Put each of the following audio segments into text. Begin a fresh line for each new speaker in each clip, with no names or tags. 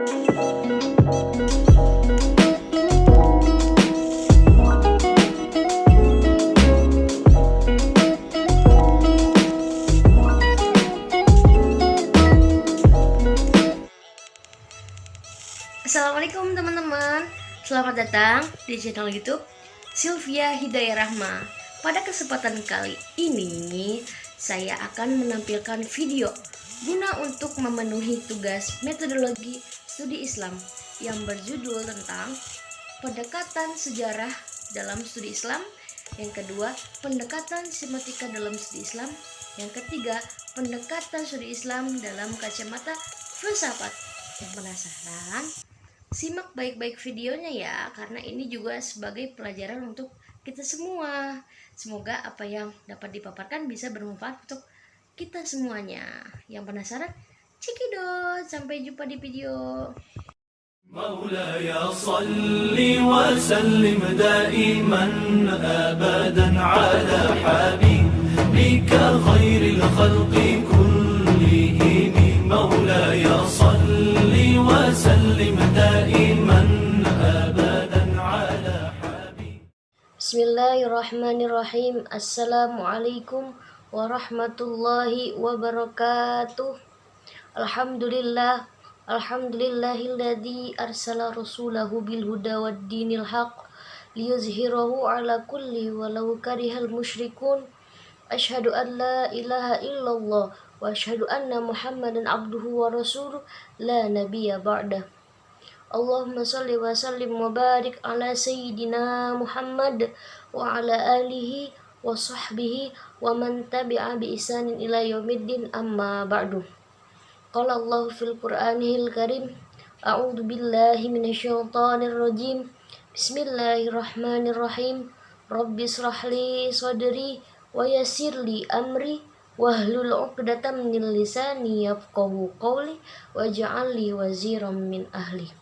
Assalamualaikum teman-teman, selamat datang di channel YouTube Sylvia Hidayah Rahma. Pada kesempatan kali ini saya akan menampilkan video guna untuk memenuhi tugas metodologi studi Islam yang berjudul tentang pendekatan sejarah dalam studi Islam, yang kedua pendekatan semiotika dalam studi Islam, yang ketiga pendekatan studi Islam dalam kacamata filsafat. Yang penasaran? Simak baik-baik videonya ya, karena ini juga sebagai pelajaran untuk kita semua. Semoga apa yang dapat dipaparkan bisa bermanfaat untuk kita semuanya. Yang penasaran? Cekidot, sampai jumpa di video.
مولاي صل وسلم دائما أبدا على حبيبك خير الخلق كلهم مولاي صل وسلم دائما أبدا على حبيبك.
Bismillahirrahmanirrahim. Assalamualaikum warahmatullahi wabarakatuh. Alhamdulillahilladzi arsala rasulahu bil huda wad dinil haq liyuzhirahu ala kulli walau karihal musyrikun. Asyhadu an la ilaha illallah wa asyhadu anna Muhammadan abduhu wa rasuluh la nabiyya ba'dah. Allahumma salli wa sallim wa barik ala sayyidina Muhammad wa ala alihi wa sahbihi wa man tabi'a bi ihsanin ila yaumiddin, amma ba'du. Qala Allah fil Qur'anil Karim, a'udzu billahi minasyaitonir rajim. Bismillahirrahmanirrahim. Rabbi shrah li sadri wa yassir li amri wahlul 'uqdatam min lisani yafqahu qawli waj'al li waziran min ahli.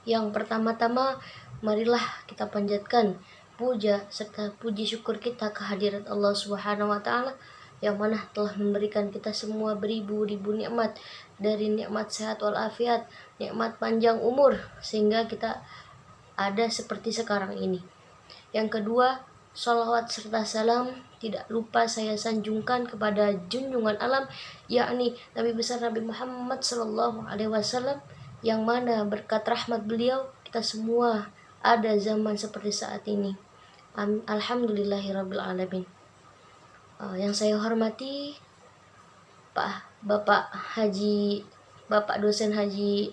Yang pertama-tama, marilah kita panjatkan puja serta puji syukur kita kehadirat Allah Subhanahu wa taala yang mana telah memberikan kita semua beribu-ribu nikmat, dari nikmat sehat walafiat, nikmat panjang umur, sehingga kita ada seperti sekarang ini. Yang kedua, sholawat serta salam tidak lupa saya sanjungkan kepada junjungan alam, yakni Nabi besar Nabi Muhammad SAW, yang mana berkat rahmat beliau kita semua ada zaman seperti saat ini. Alhamdulillahirrabbilalamin. Yang saya hormati Bapak Dosen Haji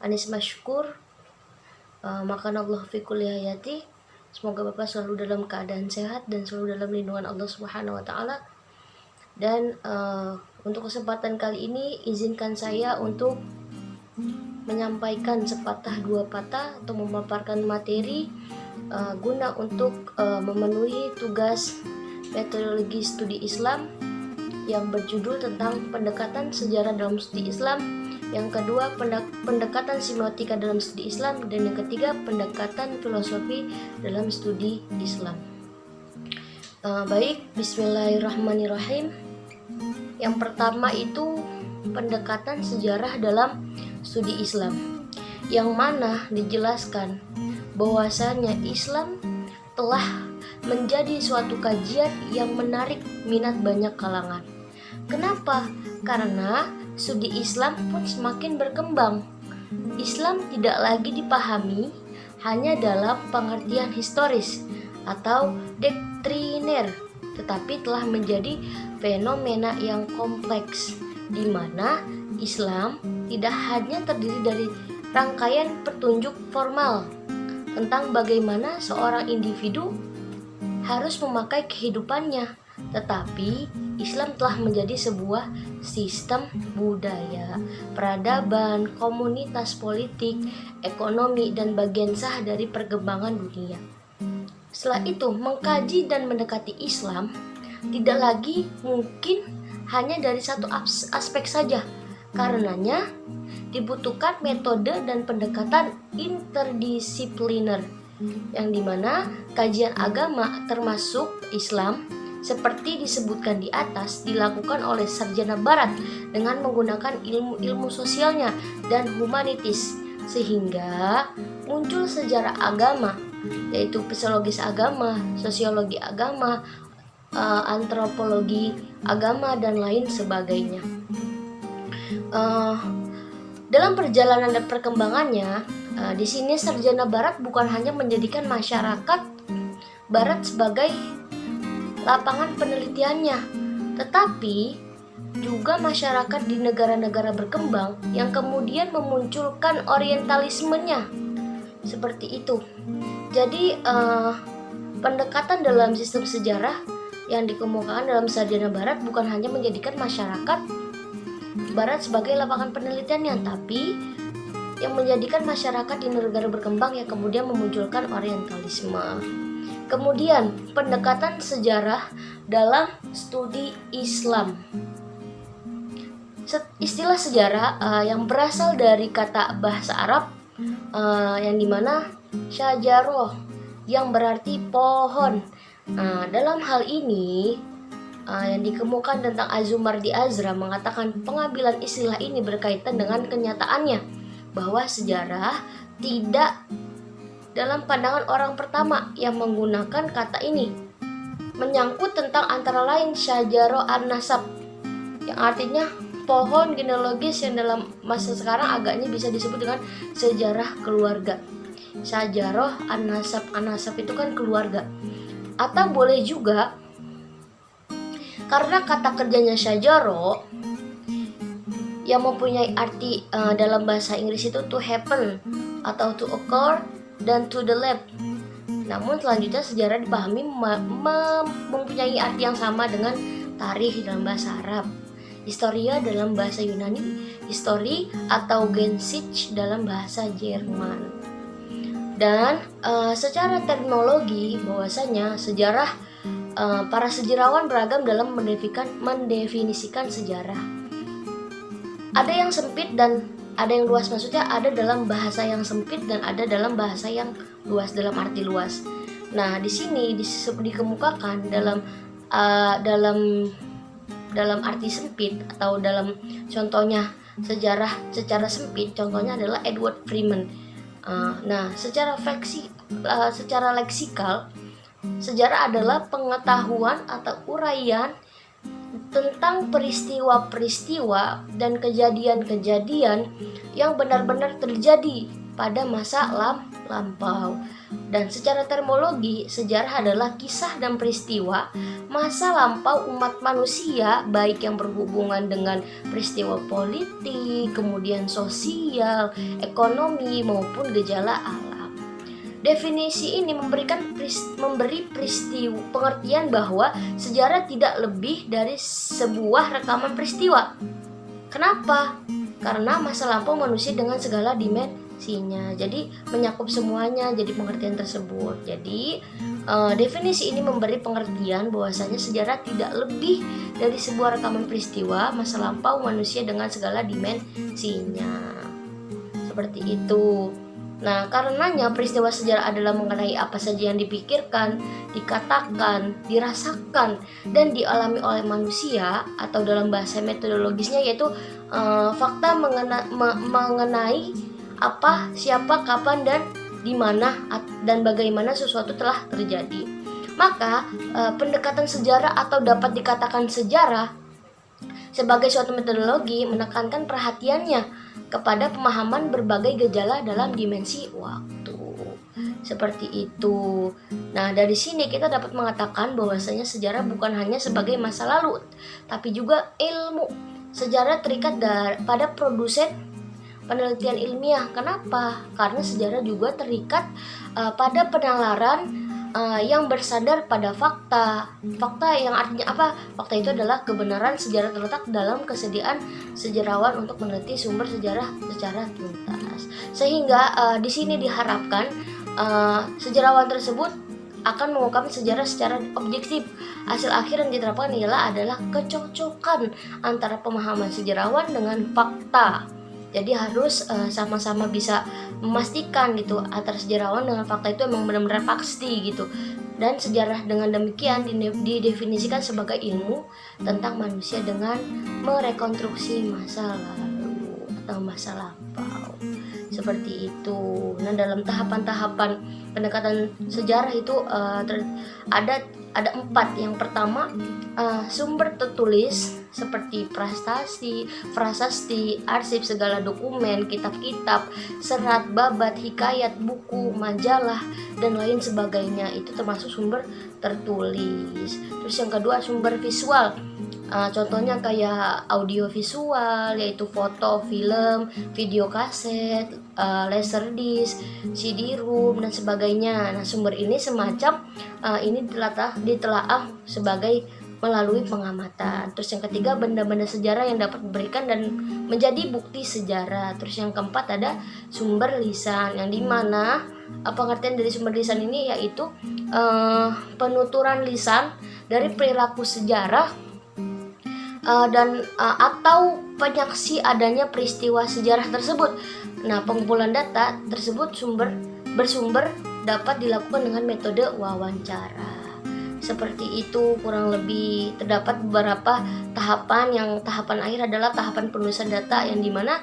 Anis Masyukur, makanallahu fi kulli hayati. Semoga Bapak selalu dalam keadaan sehat dan selalu dalam lindungan Allah Subhanahu wa taala. Dan untuk kesempatan kali ini izinkan saya untuk menyampaikan sepatah dua patah atau memaparkan materi guna untuk memenuhi tugas metodologi studi Islam yang berjudul tentang pendekatan sejarah dalam studi Islam, yang kedua pendekatan semiotika dalam studi Islam, dan yang ketiga pendekatan filosofi dalam studi Islam. Baik, bismillahirrahmanirrahim. Yang pertama itu pendekatan sejarah dalam studi Islam, yang mana dijelaskan bahwasannya Islam telah menjadi suatu kajian yang menarik minat banyak kalangan. Kenapa? Karena studi Islam pun semakin berkembang. Islam tidak lagi dipahami hanya dalam pengertian historis atau doktriner, tetapi telah menjadi fenomena yang kompleks, di mana Islam tidak hanya terdiri dari rangkaian petunjuk formal tentang bagaimana seorang individu harus memakai kehidupannya, tetapi Islam telah menjadi sebuah sistem budaya, peradaban, komunitas politik, ekonomi, dan bagian sah dari perkembangan dunia. Setelah itu, mengkaji dan mendekati Islam tidak lagi mungkin hanya dari satu aspek saja. Karenanya dibutuhkan metode dan pendekatan interdisipliner, yang dimana kajian agama termasuk Islam seperti disebutkan di atas dilakukan oleh sarjana barat dengan menggunakan ilmu-ilmu sosialnya dan humanitis, sehingga muncul sejarah agama, yaitu psikologis agama, sosiologi agama, antropologi agama, dan lain sebagainya. Dalam perjalanan dan perkembangannya, di sini sarjana barat bukan hanya menjadikan masyarakat barat sebagai lapangan penelitiannya, tetapi juga masyarakat di negara-negara berkembang yang kemudian memunculkan orientalismenya. Seperti itu. Jadi pendekatan dalam sistem sejarah yang dikemukakan dalam sarjana barat bukan hanya menjadikan masyarakat barat sebagai lapangan penelitiannya, tapi yang menjadikan masyarakat di negara berkembang yang kemudian memunculkan orientalisme. Kemudian pendekatan sejarah dalam studi Islam. Istilah sejarah yang berasal dari kata bahasa Arab yang dimana syajaroh yang berarti pohon. Dalam hal ini yang dikemukakan tentang Azumardi Azra mengatakan pengambilan istilah ini berkaitan dengan kenyataannya bahwa sejarah tidak dalam pandangan orang pertama yang menggunakan kata ini menyangkut tentang antara lain syajaroh an-nasab yang artinya pohon genealogis yang dalam masa sekarang agaknya bisa disebut dengan sejarah keluarga. Syajaroh an-nasab, an-nasab itu kan keluarga. Atau boleh juga karena kata kerjanya syajaroh yang mempunyai arti dalam bahasa Inggris itu to happen atau to occur dan to the lab. Namun selanjutnya sejarah dipahami mempunyai arti yang sama dengan tarikh dalam bahasa Arab, historia dalam bahasa Yunani, history atau Geschichte dalam bahasa Jerman. Dan secara terminologi bahwasanya sejarah para sejarawan beragam dalam mendefinisikan sejarah. Ada yang sempit dan ada yang luas, maksudnya ada dalam bahasa yang sempit dan ada dalam bahasa yang luas dalam arti luas. Nah, di sini dikemukakan dalam arti sempit atau dalam contohnya sejarah secara sempit, contohnya adalah Edward Freeman. Secara leksikal, sejarah adalah pengetahuan atau uraian tentang peristiwa-peristiwa dan kejadian-kejadian yang benar-benar terjadi pada masa lampau. Dan secara terminologi, sejarah adalah kisah dan peristiwa masa lampau umat manusia, baik yang berhubungan dengan peristiwa politik, kemudian sosial, ekonomi, maupun gejala alam. Definisi ini memberi pengertian bahwa sejarah tidak lebih dari sebuah rekaman peristiwa. Kenapa? Karena masa lampau manusia dengan segala dimensinya. Jadi menyakup semuanya jadi pengertian tersebut. Jadi definisi ini memberi pengertian bahwasanya sejarah tidak lebih dari sebuah rekaman peristiwa masa lampau manusia dengan segala dimensinya. Seperti itu. Nah, karenanya peristiwa sejarah adalah mengenai apa saja yang dipikirkan, dikatakan, dirasakan, dan dialami oleh manusia, atau dalam bahasa metodologisnya yaitu fakta mengenai apa, siapa, kapan, dan di mana dan bagaimana sesuatu telah terjadi. Maka pendekatan sejarah atau dapat dikatakan sejarah sebagai suatu metodologi menekankan perhatiannya kepada pemahaman berbagai gejala dalam dimensi waktu. Seperti itu. Nah, dari sini kita dapat mengatakan bahwasanya sejarah bukan hanya sebagai masa lalu, tapi juga ilmu. Sejarah terikat pada produsen penelitian ilmiah. Kenapa? Karena sejarah juga terikat pada penalaran yang bersandar pada fakta. Fakta yang artinya apa? Fakta itu adalah kebenaran sejarah terletak dalam kesediaan sejarawan untuk meneliti sumber sejarah secara tuntas. Sehingga di sini diharapkan sejarawan tersebut akan mengungkapkan sejarah secara objektif. Hasil akhir yang diterapkan adalah kecocokan antara pemahaman sejarawan dengan fakta. Jadi harus sama-sama bisa memastikan gitu antara sejarawan dengan fakta itu memang benar-benar pasti gitu. Dan sejarah dengan demikian didefinisikan sebagai ilmu tentang manusia dengan merekonstruksi masa lalu atau masa lampau. Seperti itu. Nah, dalam tahapan-tahapan pendekatan sejarah itu ada 4. Yang pertama, sumber tertulis seperti prasasti, arsip, segala dokumen, kitab-kitab, serat, babat, hikayat, buku, majalah, dan lain sebagainya. Itu termasuk sumber tertulis. Terus yang kedua, sumber visual. Contohnya kayak audio visual, yaitu foto, film, video kaset, laserdisc, CD-ROM, dan sebagainya. Nah, sumber ini semacam ini ditelaah sebagai melalui pengamatan. Terus yang ketiga, benda-benda sejarah yang dapat diberikan dan menjadi bukti sejarah. Terus yang keempat, ada sumber lisan, yang dimana pengertian dari sumber lisan ini yaitu penuturan lisan dari perilaku sejarah dan atau penyaksi adanya peristiwa sejarah tersebut. Nah, pengumpulan data tersebut bersumber dapat dilakukan dengan metode wawancara. Seperti itu kurang lebih. Terdapat beberapa tahapan. Yang tahapan akhir adalah tahapan penulisan data, yang dimana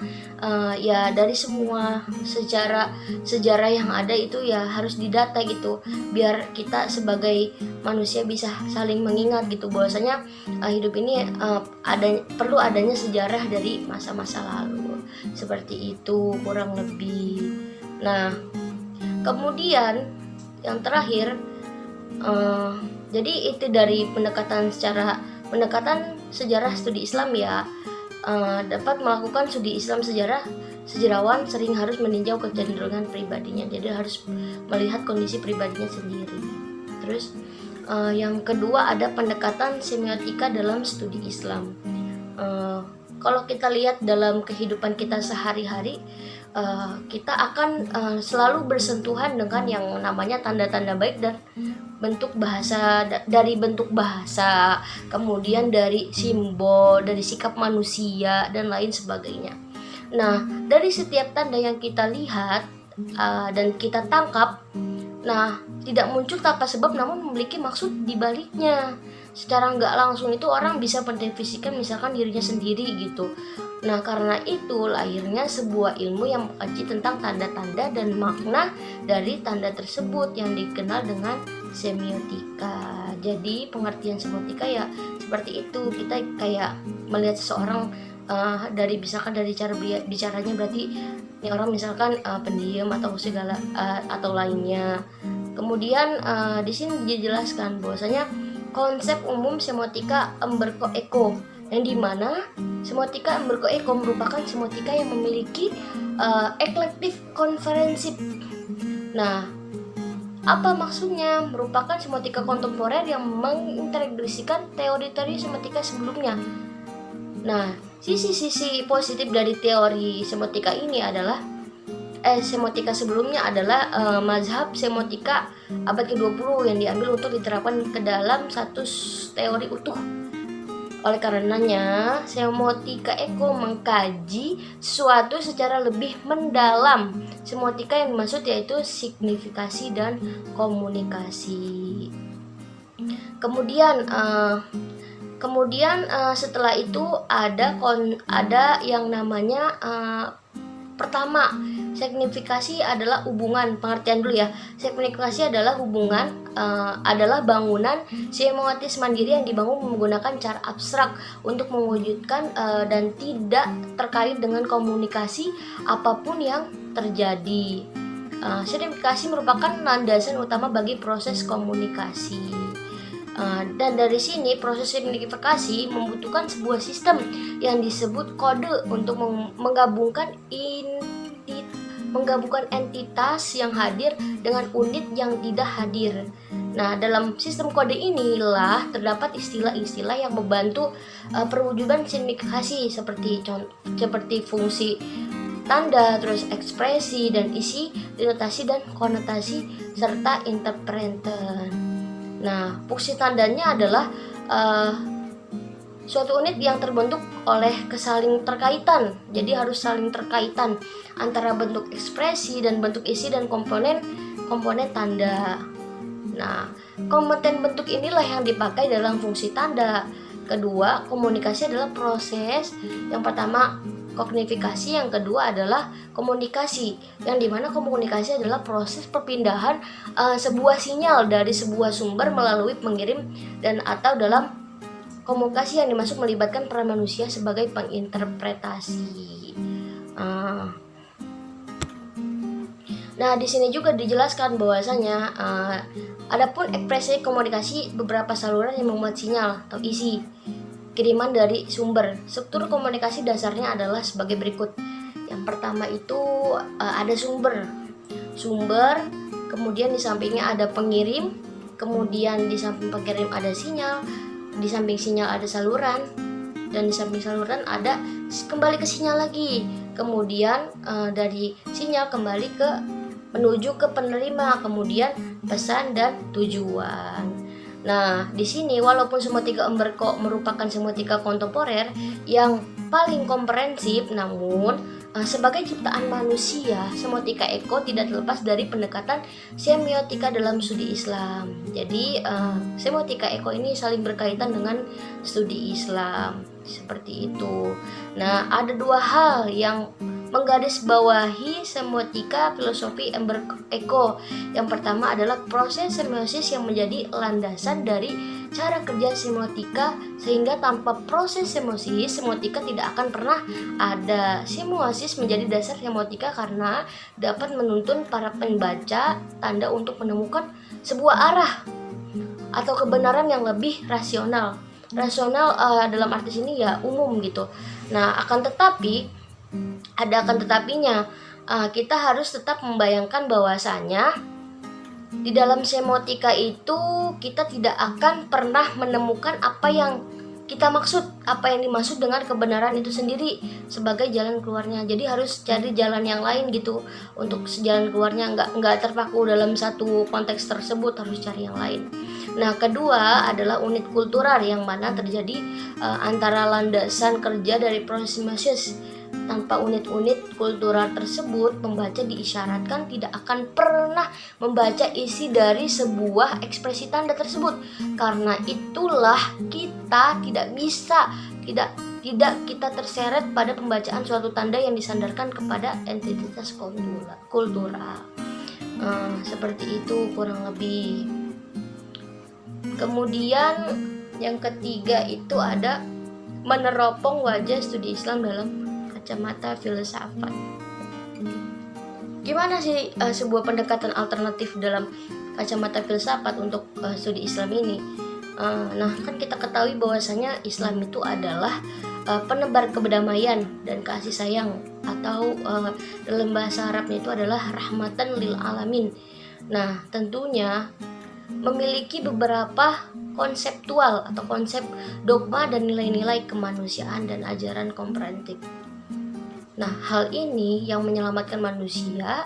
ya dari semua sejarah yang ada itu ya harus didata gitu, biar kita sebagai manusia bisa saling mengingat gitu, bahwasanya hidup ini perlu adanya sejarah dari masa-masa lalu. Seperti itu kurang lebih. Nah, kemudian yang terakhir, jadi itu dari pendekatan sejarah studi Islam ya. Dapat melakukan studi Islam sejarah, sejarawan sering harus meninjau kecenderungan pribadinya, jadi harus melihat kondisi pribadinya sendiri. Terus yang kedua, ada pendekatan semiotika dalam studi Islam. Kalau kita lihat dalam kehidupan kita sehari-hari, kita akan selalu bersentuhan dengan yang namanya tanda-tanda baik dan bentuk bahasa, dari bentuk bahasa, kemudian dari simbol, dari sikap manusia, dan lain sebagainya. Nah, dari setiap tanda yang kita lihat dan kita tangkap, nah, tidak muncul tanpa sebab namun memiliki maksud di baliknya. Secara nggak langsung itu orang bisa mendefinisikan misalkan dirinya sendiri gitu. Nah, karena itu lahirnya sebuah ilmu yang mengkaji tentang tanda-tanda dan makna dari tanda tersebut yang dikenal dengan semiotika. Jadi pengertian semiotika ya seperti itu. Kita kayak melihat seseorang dari misalkan dari cara bicaranya, berarti ini orang misalkan pendiam atau segala atau lainnya. Kemudian di sini dijelaskan bahwasanya konsep umum semiotika Umberto Eco, yang dimana semiotika Umberto Eco merupakan semiotika yang memiliki eklektik komprehensif. Nah, apa maksudnya? Merupakan semiotika kontemporer yang mengintegrasikan teori-teori semiotika sebelumnya. Nah, sisi-sisi positif dari teori semiotika ini adalah semiotika sebelumnya adalah mazhab semiotika abad ke-20 yang diambil untuk diterapkan ke dalam satu teori utuh. Oleh karenanya, semiotika Eco mengkaji sesuatu secara lebih mendalam. Semiotika yang dimaksud yaitu signifikasi dan komunikasi. Kemudian setelah itu ada yang namanya pertama, signifikasi adalah hubungan. Pengertian dulu ya. Signifikasi adalah hubungan, adalah bangunan semiotis mandiri yang dibangun menggunakan cara abstrak untuk mewujudkan dan tidak terkait dengan komunikasi apapun yang terjadi. Signifikasi merupakan landasan utama bagi proses komunikasi. Dan dari sini proses signifikasi membutuhkan sebuah sistem yang disebut kode untuk menggabungkan entitas yang hadir dengan unit yang tidak hadir. Nah, dalam sistem kode inilah terdapat istilah-istilah yang membantu perwujudan signifikasi seperti fungsi tanda, terus ekspresi dan isi, denotasi dan konotasi, serta interpretan. Nah, fungsi tandanya adalah suatu unit yang terbentuk oleh kesaling terkaitan. Jadi harus saling terkaitan antara bentuk ekspresi dan bentuk isi dan komponen tanda. Nah, kompeten bentuk inilah yang dipakai dalam fungsi tanda. Kedua, komunikasi adalah proses. Yang pertama, kognifikasi. Yang kedua adalah komunikasi. Yang dimana komunikasi adalah proses perpindahan sebuah sinyal dari sebuah sumber melalui pengirim dan atau dalam komunikasi yang dimaksud melibatkan peran manusia sebagai penginterpretasi. Nah, di sini juga dijelaskan bahwasanya adapun ekspresi komunikasi beberapa saluran yang memuat sinyal atau isi kiriman dari sumber. Struktur komunikasi dasarnya adalah sebagai berikut. Yang pertama itu ada sumber, kemudian di sampingnya ada pengirim, kemudian di samping pengirim ada sinyal, di samping sinyal ada saluran, dan di samping saluran ada kembali ke sinyal lagi. Kemudian dari sinyal kembali ke menuju ke penerima, kemudian pesan dan tujuan. Nah, di sini walaupun semotika Umberto merupakan semotika kontemporer yang paling komprehensif, namun sebagai ciptaan manusia, semotika Eko tidak terlepas dari pendekatan semiotika dalam studi Islam. Jadi, semotika Eko ini saling berkaitan dengan studi Islam, seperti itu. Nah, ada dua hal yang menggarisbawahi semiotika filosofi Umberto Eco. Yang pertama adalah proses semiosis yang menjadi landasan dari cara kerja semiotika, sehingga tanpa proses semiosis, semiotika tidak akan pernah ada. Semiosis menjadi dasar semiotika karena dapat menuntun para pembaca tanda untuk menemukan sebuah arah atau kebenaran yang lebih rasional. Rasional dalam arti sini ya umum gitu. Nah, akan tetapinya, kita harus tetap membayangkan bahwasanya di dalam semiotika itu kita tidak akan pernah menemukan apa yang kita maksud, apa yang dimaksud dengan kebenaran itu sendiri sebagai jalan keluarnya. Jadi harus cari jalan yang lain gitu untuk jalan keluarnya, nggak terpaku dalam satu konteks tersebut, harus cari yang lain. Nah, kedua adalah unit kultural yang mana terjadi antara landasan kerja dari proses semiosis. Tanpa unit-unit kultural tersebut, pembaca diisyaratkan tidak akan pernah membaca isi dari sebuah ekspresi tanda tersebut. Karena itulah kita tidak kita terseret pada pembacaan suatu tanda yang disandarkan kepada entitas kultural. Seperti itu kurang lebih. Kemudian yang ketiga itu ada meneropong wajah studi Islam dalam kacamata filsafat. Gimana sih sebuah pendekatan alternatif dalam kacamata filsafat untuk studi Islam ini? Nah, kan kita ketahui bahwasanya Islam itu adalah penebar kedamaian dan kasih sayang, atau dalam bahasa Arabnya itu adalah rahmatan lil alamin. Nah, tentunya memiliki beberapa konseptual atau konsep dogma dan nilai-nilai kemanusiaan dan ajaran komprehensif. Nah, hal ini yang menyelamatkan manusia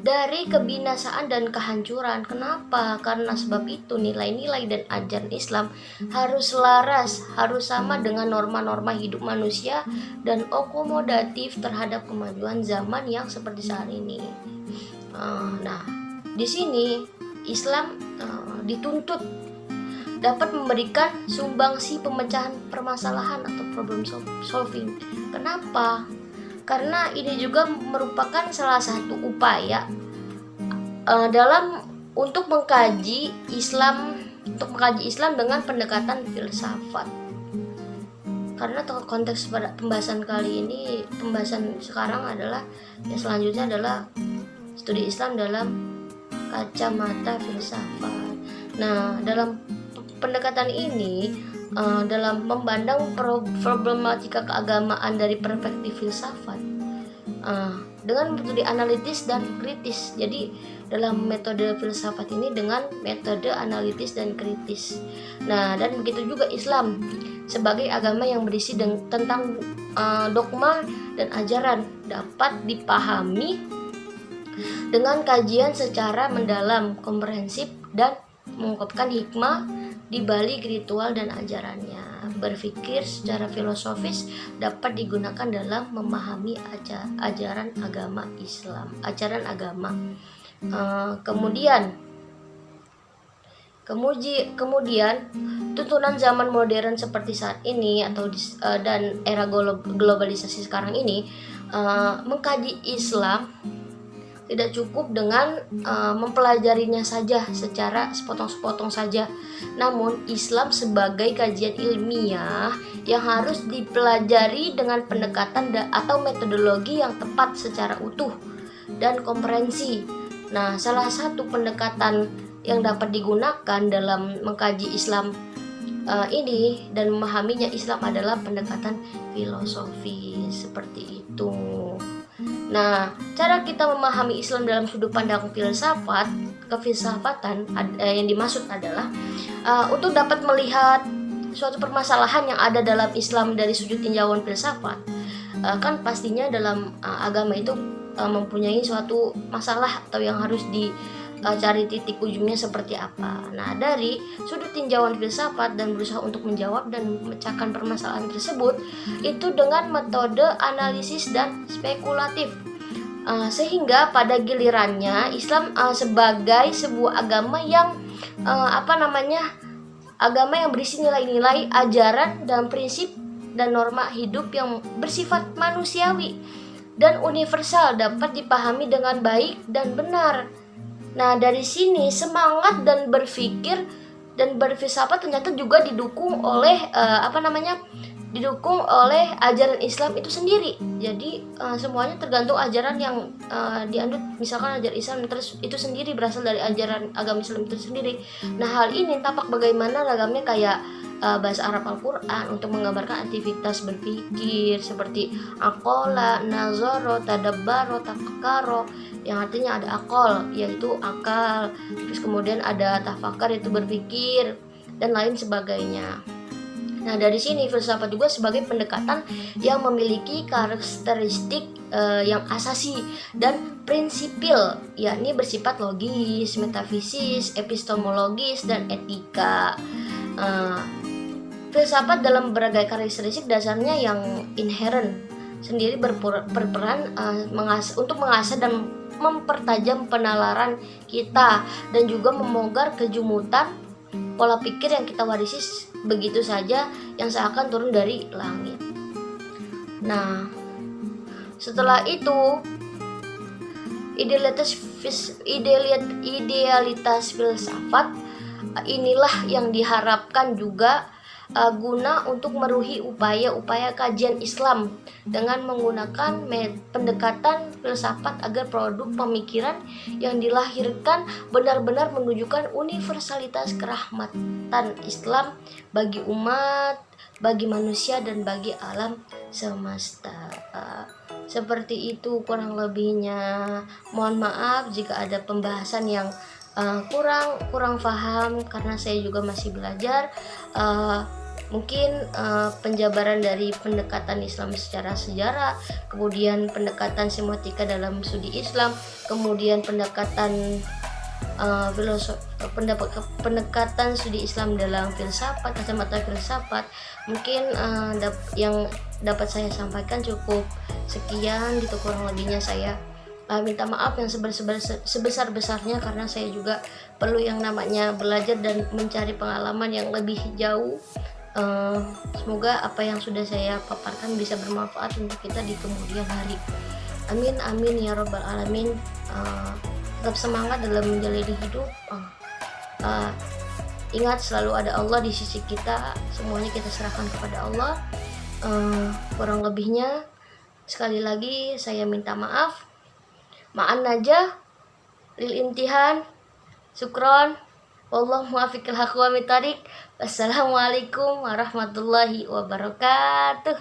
dari kebinasaan dan kehancuran. Kenapa? Karena sebab itu nilai-nilai dan ajaran Islam harus selaras, harus sama dengan norma-norma hidup manusia dan akomodatif terhadap kemajuan zaman yang seperti saat ini. Nah, di sini Islam dituntut dapat memberikan sumbangsi pemecahan permasalahan atau problem solving. Kenapa? Karena ini juga merupakan salah satu upaya untuk mengkaji Islam dengan pendekatan filsafat. Karena konteks pada pembahasan kali ini, pembahasan sekarang adalah selanjutnya adalah studi Islam dalam kacamata filsafat. Nah, dalam pendekatan ini, dalam memandang problematika keagamaan dari perspektif filsafat dengan metode analitis dan kritis. Jadi dalam metode filsafat ini dengan metode analitis dan kritis. Nah, dan begitu juga Islam sebagai agama yang berisi tentang dogma dan ajaran dapat dipahami dengan kajian secara mendalam, komprehensif, dan mengungkapkan hikmah di balik ritual dan ajarannya. Berpikir secara filosofis dapat digunakan dalam memahami ajaran agama Islam, ajaran agama. Kemudian Kemudian tuntunan zaman modern seperti saat ini dan era globalisasi sekarang ini, mengkaji Islam tidak cukup dengan mempelajarinya saja secara sepotong-sepotong saja. Namun Islam sebagai kajian ilmiah yang harus dipelajari dengan pendekatan atau metodologi yang tepat secara utuh dan komprehensi. Nah, salah satu pendekatan yang dapat digunakan dalam mengkaji Islam ini dan memahaminya Islam adalah pendekatan filosofi seperti itu. Nah, cara kita memahami Islam dalam sudut pandang kefilsafatan yang dimaksud adalah untuk dapat melihat suatu permasalahan yang ada dalam Islam dari sudut tinjauan filsafat. Kan pastinya dalam agama itu mempunyai suatu masalah atau yang harus dicari titik ujungnya seperti apa. Nah, dari sudut tinjauan filsafat dan berusaha untuk menjawab dan memecahkan permasalahan tersebut itu dengan metode analisis dan spekulatif. Sehingga pada gilirannya Islam sebagai sebuah agama yang agama yang berisi nilai-nilai, ajaran dan prinsip dan norma hidup yang bersifat manusiawi dan universal dapat dipahami dengan baik dan benar. Nah, dari sini semangat dan berpikir dan berfilsafat ternyata juga didukung oleh ajaran Islam itu sendiri. Jadi semuanya tergantung ajaran yang dianut. Misalkan ajaran Islam terus itu sendiri berasal dari ajaran agama Islam itu sendiri. Nah, hal ini tampak bagaimana ragamnya kayak bahasa Arab Al-Quran untuk menggambarkan aktivitas berpikir seperti aqala, nazaro, tadabbaro, tafakkaro, yang artinya ada akal yaitu akal, terus kemudian ada tafakar yaitu berpikir dan lain sebagainya. Nah, dari sini filsafat juga sebagai pendekatan yang memiliki karakteristik yang asasi dan prinsipil, yakni bersifat logis, metafisis, epistemologis, dan etika. Filsafat dalam berbagai karakteristik dasarnya yang inheren sendiri berperan untuk mengasah dan mempertajam penalaran kita dan juga memogar kejumutan pola pikir yang kita warisi begitu saja yang seakan turun dari langit. Nah, setelah itu idealitas filsafat inilah yang diharapkan juga guna untuk meruhi upaya-upaya kajian Islam dengan menggunakan pendekatan filsafat agar produk pemikiran yang dilahirkan benar-benar menunjukkan universalitas kerahmatan Islam bagi umat, bagi manusia, dan bagi alam semesta. Seperti itu kurang lebihnya. Mohon maaf jika ada pembahasan yang kurang paham karena saya juga masih belajar. Mungkin penjabaran dari pendekatan Islam secara sejarah, kemudian pendekatan semiotika dalam studi Islam, kemudian pendekatan pendekatan studi Islam dalam filsafat, kacamata filsafat. Mungkin yang dapat saya sampaikan cukup sekian gitu, kurang lebihnya saya minta maaf yang sebesar-besarnya karena saya juga perlu yang namanya belajar dan mencari pengalaman yang lebih jauh. Semoga apa yang sudah saya paparkan bisa bermanfaat untuk kita di kemudian hari. Amin amin ya robbal alamin. Tetap semangat dalam menjalani hidup. Ingat selalu ada Allah di sisi kita. Semuanya kita serahkan kepada Allah. Kurang lebihnya sekali lagi saya minta maaf. Ma'an najah lil imtihan. Syukron. Wallahu muwaffiqil haq wa mitariq. Wassalamualaikum warahmatullahi wabarakatuh.